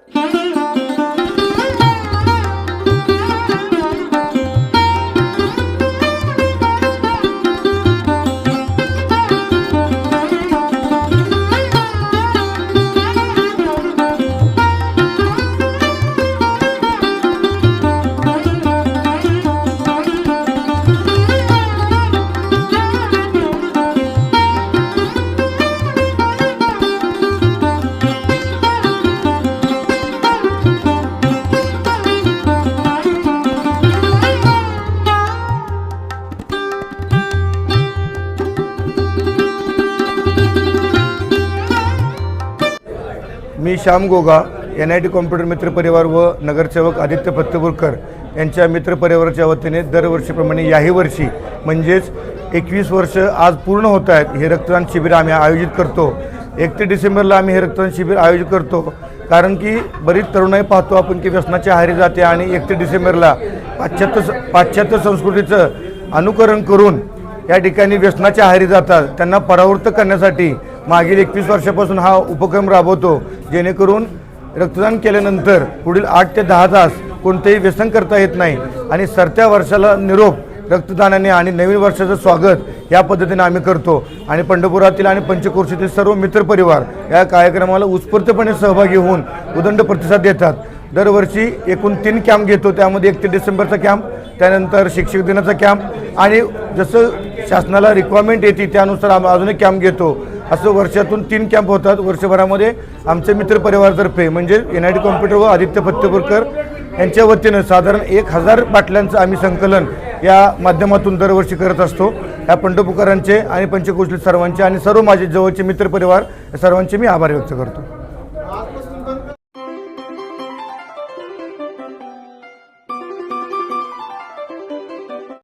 मी Shyam Goga NIT computer मित्र परिवार व नगरसेवक आदित्य फत्तेपूरकर यांच्या मित्र परिवाराच्या वतीने दरवर्षीप्रमाणे याही वर्षी म्हणजेच 21 वर्ष आज पूर्ण होत आहेत हे रक्तदान शिबिर आम्ही आयोजित करतो। 31 डिसेंबरला आम्ही हे रक्तदान शिबिर आयोजित करतो कारण की बरीच तरुणाई पाहतो आपण की व्यसनाच्या आहारी जाते आणि 31 डिसेंबरला पाश्चात्य संस्कृतीचं अनुकरण करून या ठिकाणी व्यसनाच्या आहारी जातात। त्यांना परावृत्त करण्यासाठी मागील 21 वर्षापासून हा उपक्रम राबवतो, जेणेकरून रक्तदान केल्यानंतर पुढील 8 ते 10 तास कोणतेही व्यसन करता येत नाही आणि सरत्या वर्षाला निरोप रक्तदानाने आणि नवीन वर्षाचं स्वागत या पद्धतीने आम्ही करतो। आणि पंढरपुरातील आणि पंचक्रोशीतील सर्व मित्रपरिवार या कार्यक्रमाला उत्स्फूर्तपणे सहभागी होऊन उदंड प्रतिसाद देतात। दरवर्षी एकूण 3 कॅम्प घेतो, त्यामध्ये 31 डिसेंबरचा कॅम्प, त्यानंतर शिक्षक दिनाचा कॅम्प आणि जसं शासनाला रिक्वायरमेंट येते त्यानुसार आम्ही अजून एक कॅम्प घेतो। असं वर्षातून 3 कॅम्प होतात वर्षभरामध्ये। आमचे मित्रपरिवारातर्फे म्हणजे NIT कॉम्प्युटर व आदित्य फत्तेपूरकर यांच्या वतीनं साधारण 1000 बाटल्यांचं आम्ही संकलन या माध्यमातून दरवर्षी करत असतो। या पंढरपूरकरांचे आणि पंचक्रोशीतील सर्वांचे आणि सर्व माझे जवळचे मित्रपरिवार सर्वांचे मी आभार व्यक्त करतो।